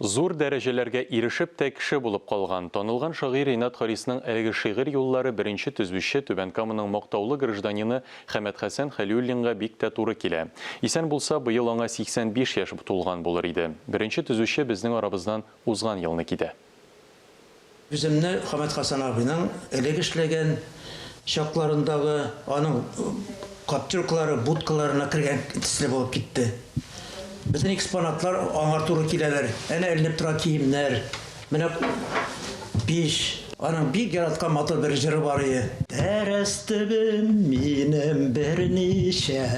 Зур дәрәҗәләргә ирешеп тә кеше булып калган. Танылган шагыйрь Ринат Харисның әлеге шигырь юллары беренче төзүче Түбән Каманың мактаулы гражданины Хәмәт Хәсән Хәлиуллинга бик тә туры килә. Исән булса, быел аңа 85 яшь тулган булыр иде. Беренче төзүче безнең арабыздан узган елны китә. Үземне Хәмәт Хәсән абыйның элек эшләгән чакларындагы аның каптюркалары, будкаларына кергән төсле булып китте. Безнең экспонатлар аңар туры киләләр. Әнә эленеп тора киемнәр. Менә пич. Аның бик яраткан матур бер җыры бар иде. Тәрәс төбем минем берничә.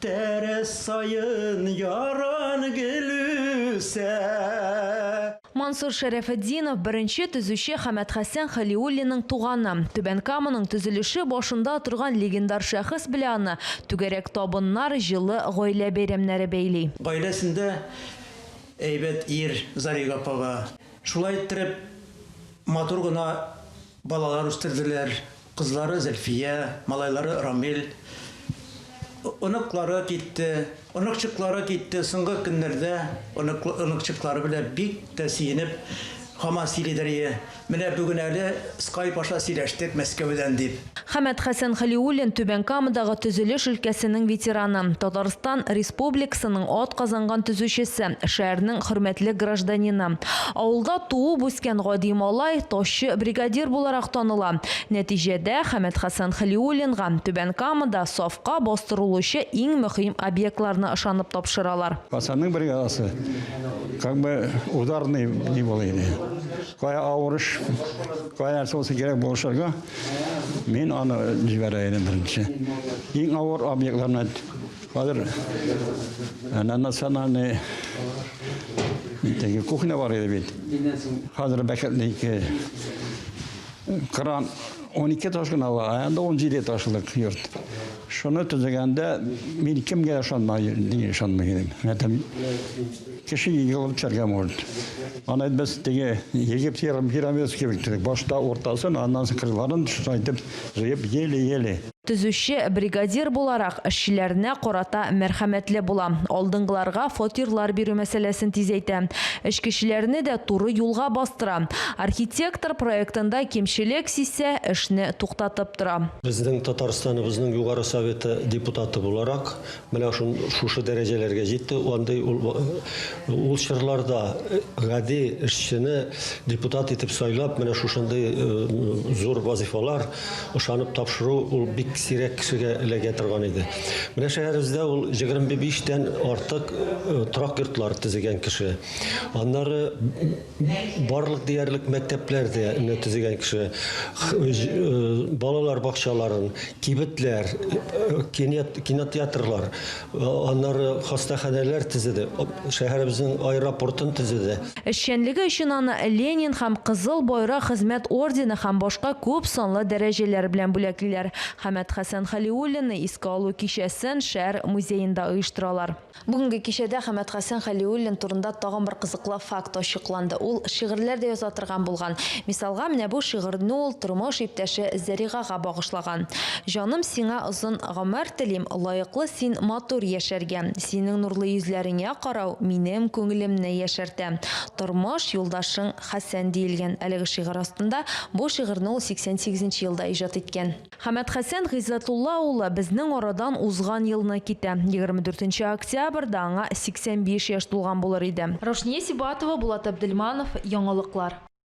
Тәрәс сайын яран гөлүсә. Мансур Шәрәфетдинов беренче төзүче Хәмәт Хәсән Хәлиуллинның туганы. Түбән Каманың төзелеше башында торган легендар шәхес белән түгәрәк табыннар, җылы гаилә бәйрәмнәре бәйли. Гаиләсендә әйбәт ир Зарига апага. Шулай итеп матур гына балалар үстерделәр. Кызлары Зәлфия, малайлары Рамил. Оныклары китте, оныкчыклары китте. Соңгы көннәрдә оныкчыклары белән бик тә сөенеп һаман сөйлиләр. Менә бүген әле Skype аша сөйләштек Мәскәүдән дип. Хәмәт Хәсән Хәлиуллин Түбән Камадагы төзелеш өлкәсенең ветераны, Татарстан Республикасының ат казанган төзүчесе, шәһәрнең хөрмәтле гражданины. Авылда туып үскән гади малай ташчы бригадир буларак таныла. Нәтиҗәдә Хәмәт Хәсән Хәлиуллинга Түбән Камада сафка бастырылучы иң мөһим объектларны ышанып тапшыралар. Хәсәннең бригадасы как бы ударный не было иде. Кая авырыш, кая сосы керек булышырга, мен аны җибәрәйдем беренче. Иң авыр объектларны хәзер национальный кухня бар иде бит. Хәзер бәкәтлек кран 12 ташкын ала, анда 17 ташлык йорт. Шуны төзегәндә мин кемгә ышанмый идем. Кеше йылып чәргә может. Аны без теге Египет пирамидасы кебек башта ортасын, аннан соң кырларын шайтып җыеп еле-еле. Төзүче бригадир буларак эшчеләренә карата мәрхәмәтле була. Алдынгыларга фатирлар бирү мәсьәләсен тизәйтә. Эш кешеләрне дә туры юлга бастыра. Архитектор проектында кимчелек сизсә, эшне туктатып тора. Безнең Татарстаныбызның югары советы депутаты буларак, менә шушы дәрәҗәләргә җитте. Андый ул чорларда гади эшчене депутат итеп сайлап, менә шушындый зур вазифалар ышанып тапшыру ул бик сирәк кешегә эләгә торган иде. Менә шәһәребездә ул 25-тән артык торак йортлар төзегән кеше. Аннары барлык диярлек мәктәпләрдә төзегән кеше. Балалар бакчаларын, кибетләр, кинотеатрлар, аннары хастаханәләр төзеде. Шәһәребезнең аэропортын төзеде. Эшчәнлеге өчен аны Ленин һәм Кызыл байрак хезмәт ордены һәм башка күп санлы дәрәҗәләр белән бүләклиләр. Хәмәт Хәсән Хәлиуллинны искә алу кичәсен шәһәр музеенда оештыралар. Бүгенге кичәдә Хәмәт Хәсән Хәлиуллин турында тагын бер кызыклы факт ачыкланды. Ул шигырьләр дә яза торган булган. Мисалга, менә бу шигырьне ул тормыш иптәше Заригага багышлаган. Җаным, сиңа озын гомер телим, лаеклы син матур яшәргә. Синең нурлы йөзләреңә карау минем күңелемне яшәртә. Тормыш юлдашың Хәсән диелгән. Әлеге шигырь астында бу шигырьне ул 88 елда иҗат иткән. Хәмәт Хәсән Гыйззатулла улы безнең арадан узган елны китә. 24 октябрьдә аңа 85 яшь тулган булыр иде. Рошния Сибатова, Булат Абдельманов, яңалыклар.